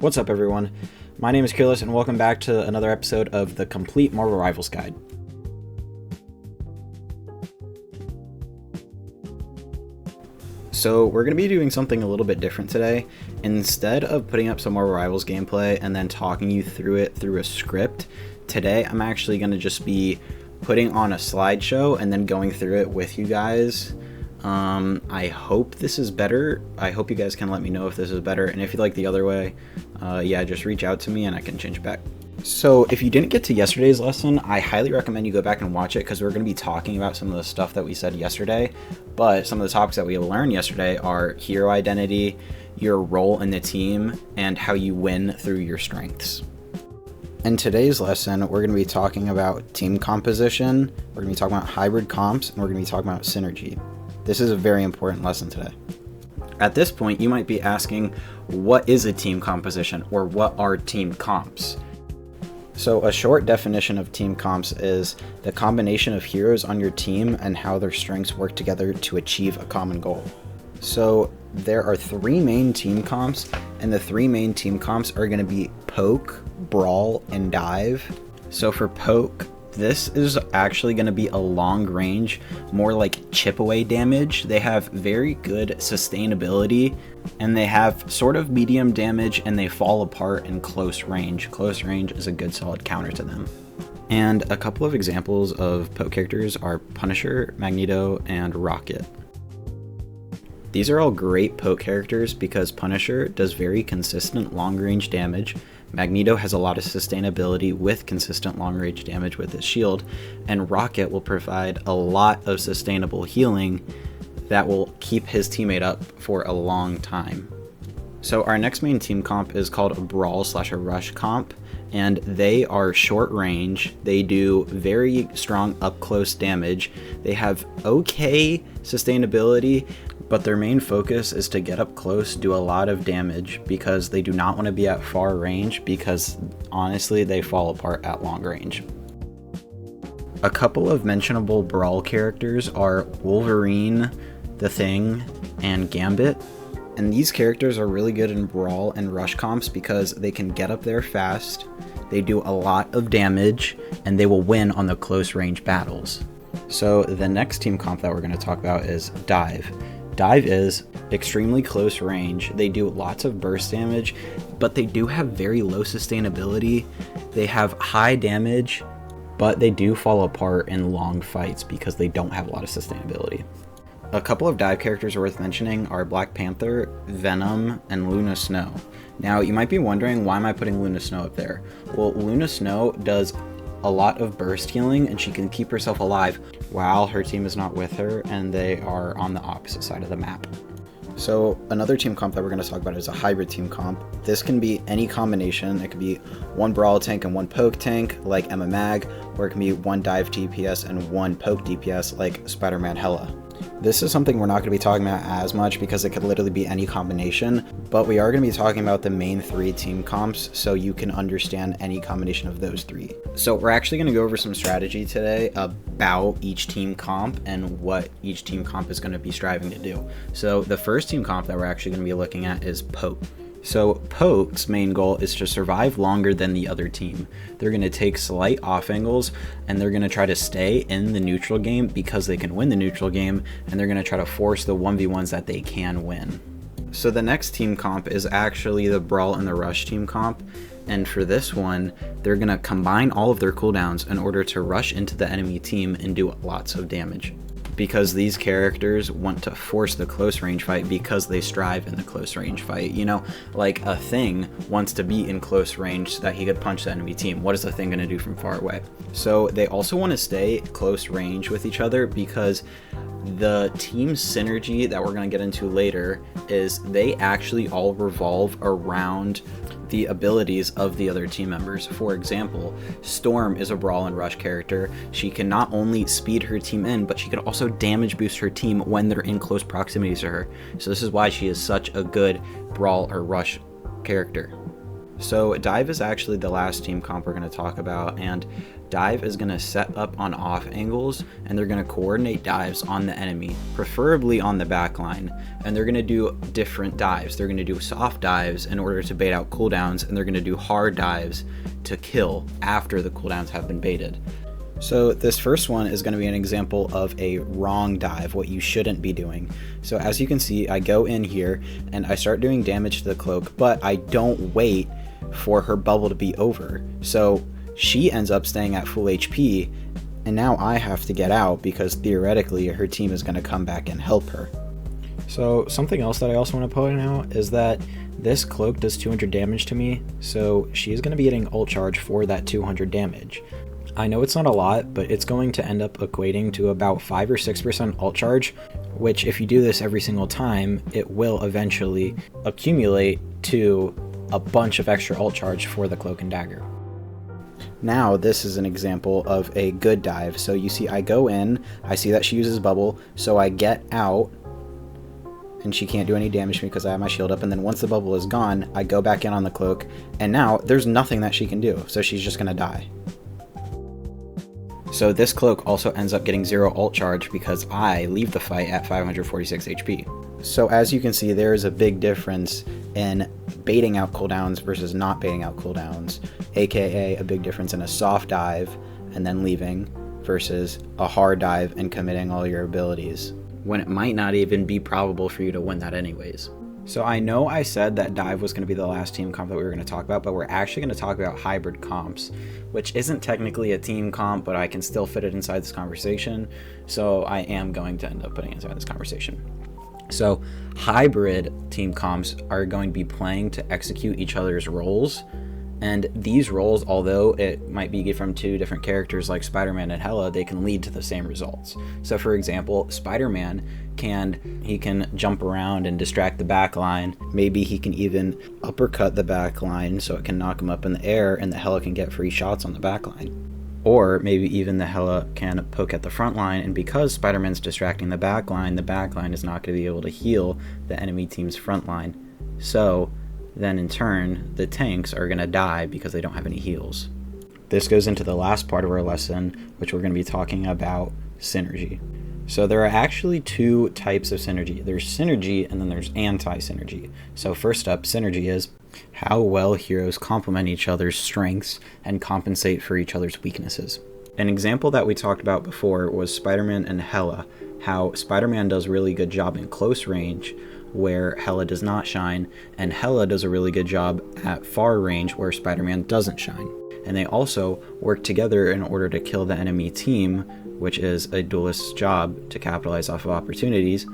What's up, everyone? My name is Kearless, and welcome back to another episode of the Complete Marvel Rivals Guide. So we're going to be doing something a little bit different today. Instead of putting up some Marvel Rivals gameplay and then talking you through it through a script, today I'm actually going to just be putting on a slideshow and then going through it with you guys. I hope this is better. I hope you guys can let me know if this is better, and if you like the other way, just reach out to me and I can change it back. So if you didn't get to yesterday's lesson, I highly recommend you go back and watch it, because we're going to be talking about some of the stuff that we said yesterday, but some of the topics that we learned yesterday are hero identity, your role in the team, and how you win through your strengths. In today's lesson, we're going to be talking about team composition, we're going to be talking about hybrid comps, and we're going to be talking about synergy. This is a very important lesson today. At this point, you might be asking, what is a team composition, or what are team comps? So a short definition of team comps is the combination of heroes on your team and how their strengths work together to achieve a common goal. So there are three main team comps, and the three main team comps are going to be poke, brawl, and dive. So for poke, this is actually going to be a long range, more like chip away damage. They have very good sustainability, and they have sort of medium damage, and they fall apart in close range. Close range is a good solid counter to them. And a couple of examples of poke characters are Punisher, Magneto, and Rocket. These are all great poke characters because Punisher does very consistent long range damage, Magneto has a lot of sustainability with consistent long range damage with his shield, and Rocket will provide a lot of sustainable healing that will keep his teammate up for a long time. So our next main team comp is called a Brawl / a Rush comp, and they are short range. They do very strong up close damage. They have okay sustainability, but their main focus is to get up close, do a lot of damage, because they do not want to be at far range, because honestly they fall apart at long range. A couple of mentionable Brawl characters are Wolverine, The Thing, and Gambit. And these characters are really good in Brawl and Rush comps because they can get up there fast, they do a lot of damage, and they will win on the close range battles. So the next team comp that we're going to talk about is Dive. Dive is extremely close range. They do lots of burst damage, but they do have very low sustainability. They have high damage, but they do fall apart in long fights because they don't have a lot of sustainability. A couple of dive characters worth mentioning are Black Panther, Venom, and Luna Snow. Now, you might be wondering, why am I putting Luna Snow up there? Well, Luna Snow does a lot of burst healing, and she can keep herself alive while her team is not with her and they are on the opposite side of the map. So another team comp that we're going to talk about is a hybrid team comp. This can be any combination. It could be one Brawl tank and one poke tank like Emma Mag, or it can be one dive DPS and one poke DPS like Spider-Man Hela. This is something we're not going to be talking about as much because it could literally be any combination, but we are going to be talking about the main three team comps so you can understand any combination of those three. So we're actually going to go over some strategy today about each team comp and what each team comp is going to be striving to do. So the first team comp that we're actually going to be looking at is Poke. So Poke's main goal is to survive longer than the other team. They're going to take slight off angles, and they're going to try to stay in the neutral game because they can win the neutral game, and they're going to try to force the 1v1s that they can win. So the next team comp is actually the Brawl and the Rush team comp, and for this one, they're going to combine all of their cooldowns in order to rush into the enemy team and do lots of damage. Because these characters want to force the close range fight because they strive in the close range fight. You know, like a Thing wants to be in close range so that he could punch the enemy team. What is the Thing going to do from far away? So they also want to stay close range with each other because the team synergy that we're going to get into later is they actually all revolve around the abilities of the other team members. For example, Storm is a Brawl and Rush character. She can not only speed her team in, but she can also damage boost her team when they're in close proximity to her. So this is why she is such a good Brawl or Rush character. So dive is actually the last team comp we're going to talk about, and dive is going to set up on off angles, and they're going to coordinate dives on the enemy, preferably on the back line, and they're going to do different dives. They're going to do soft dives in order to bait out cooldowns, and they're going to do hard dives to kill after the cooldowns have been baited. So this first one is going to be an example of a wrong dive, what you shouldn't be doing. So as you can see, I go in here and I start doing damage to the cloak, but I don't wait for her bubble to be over. So she ends up staying at full HP, and now I have to get out because theoretically her team is going to come back and help her. So something else that I also want to point out is that this cloak does 200 damage to me, so she is going to be getting ult charge for that 200 damage. I know it's not a lot, but it's going to end up equating to about 5 or 6% ult charge, which if you do this every single time, it will eventually accumulate to a bunch of extra ult charge for the cloak and dagger. Now this is an example of a good dive. So you see I go in, I see that she uses bubble, so I get out, and she can't do any damage to me because I have my shield up, and then once the bubble is gone, I go back in on the cloak, and now there's nothing that she can do, so she's just gonna die. So this cloak also ends up getting 0 ult charge because I leave the fight at 546 HP. So as you can see, there is a big difference in baiting out cooldowns versus not baiting out cooldowns, aka a big difference in a soft dive and then leaving versus a hard dive and committing all your abilities, when it might not even be probable for you to win that anyways. So I know I said that dive was going to be the last team comp that we were going to talk about, but we're actually going to talk about hybrid comps, which isn't technically a team comp, but I can still fit it inside this conversation, so I am going to end up putting it inside this conversation. So hybrid team comps are going to be playing to execute each other's roles, and these roles, although it might be from 2 different characters like Spider-Man and Hela, they can lead to the same results. So for example, Spider-Man can jump around and distract the back line. Maybe he can even uppercut the back line so it can knock him up in the air, and the Hela can get free shots on the back line. Or maybe even the Hela can poke at the front line, and because Spider-Man's distracting the back line is not going to be able to heal the enemy team's front line. So then in turn, the tanks are going to die because they don't have any heals. This goes into the last part of our lesson, which we're going to be talking about synergy. So there are actually 2 types of synergy. There's synergy and then there's anti-synergy. So first up, synergy is how well heroes complement each other's strengths and compensate for each other's weaknesses. An example that we talked about before was Spider-Man and Hela, how Spider-Man does a really good job in close range where Hela does not shine, and Hela does a really good job at far range where Spider-Man doesn't shine. And they also work together in order to kill the enemy team, which is a duelist's job to capitalize off of opportunities,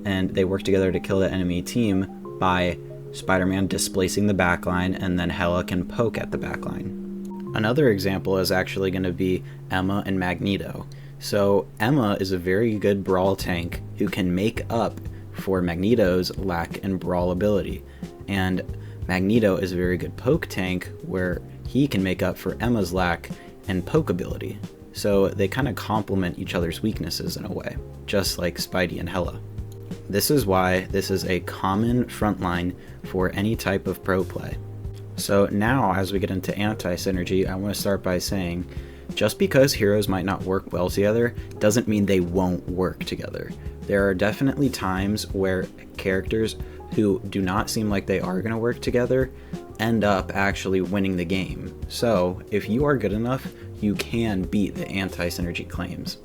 and they work together to kill the enemy team by Spider-Man displacing the backline, and then Hela can poke at the backline. Another example is actually going to be Emma and Magneto. So Emma is a very good Brawl tank who can make up for Magneto's lack in Brawl ability, and Magneto is a very good poke tank where he can make up for Emma's lack in poke ability. So they kind of complement each other's weaknesses in a way, just like Spidey and Hela. This is why this is a common frontline for any type of pro play. So now as we get into anti-synergy, I want to start by saying, just because heroes might not work well together doesn't mean they won't work together. There are definitely times where characters who do not seem like they are going to work together end up actually winning the game. So if you are good enough, you can beat the anti-synergy claims.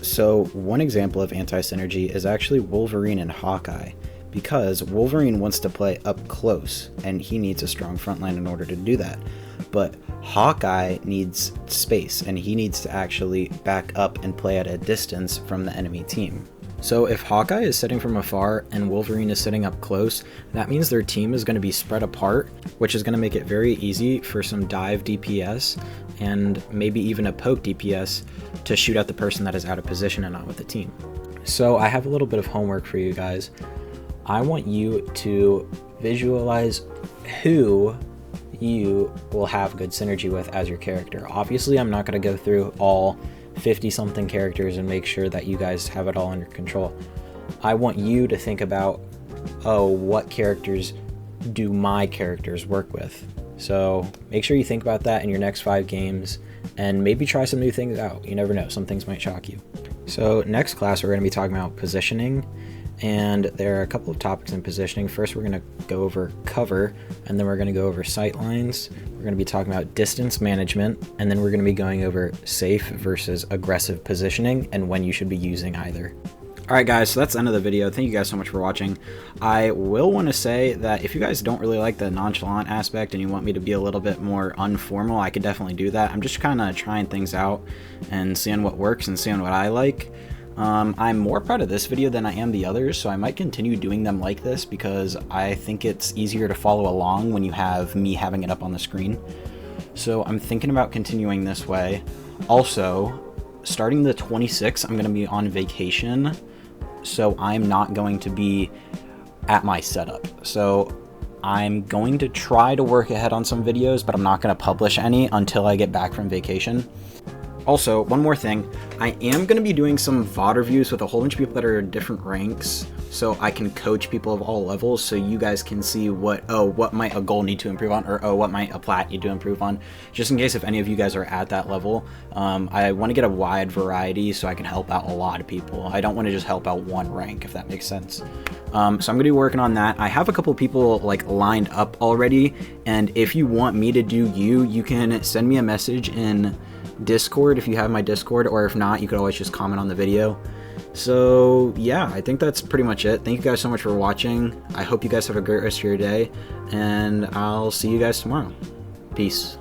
So one example of anti-synergy is actually Wolverine and Hawkeye, because Wolverine wants to play up close and he needs a strong frontline in order to do that. But Hawkeye needs space and he needs to actually back up and play at a distance from the enemy team. So if Hawkeye is sitting from afar and Wolverine is sitting up close, that means their team is going to be spread apart, which is going to make it very easy for some dive DPS and maybe even a poke DPS to shoot at the person that is out of position and not with the team. So I have a little bit of homework for you guys. I want you to visualize who you will have good synergy with as your character. Obviously, I'm not going to go through all 50 something characters and make sure that you guys have it all under control. I want you to think about, oh, what characters do my characters work with? So make sure you think about that in your next 5 games, and maybe try some new things out. You never know, some things might shock you. So next class we're going to be talking about positioning, and there are a couple of topics in positioning. First we're going to go over cover, and then we're going to go over sight lines. We're going to be talking about distance management, and then we're going to be going over safe versus aggressive positioning and when you should be using either. Alright guys, so that's the end of the video. Thank you guys so much for watching. I will want to say that if you guys don't really like the nonchalant aspect and you want me to be a little bit more informal, I could definitely do that. I'm just kind of trying things out and seeing what works and seeing what I like. I'm more proud of this video than I am the others, so I might continue doing them like this because I think it's easier to follow along when you have me having it up on the screen. So I'm thinking about continuing this way. Also, starting the 26th, I'm going to be on vacation, so I'm not going to be at my setup. So I'm going to try to work ahead on some videos, but I'm not going to publish any until I get back from vacation. Also, one more thing, I am going to be doing some VOD reviews with a whole bunch of people that are different ranks, so I can coach people of all levels, so you guys can see what might a goal need to improve on, or what might a plat need to improve on, just in case if any of you guys are at that level. I want to get a wide variety so I can help out a lot of people. I don't want to just help out one rank, if that makes sense. So I'm going to be working on that. I have a couple people like lined up already, and if you want me to do you can send me a message in Discord if you have my Discord, or if not, you could always just comment on the video. So yeah, I think that's pretty much it. Thank you guys so much for watching. I hope you guys have a great rest of your day, and I'll see you guys tomorrow. Peace.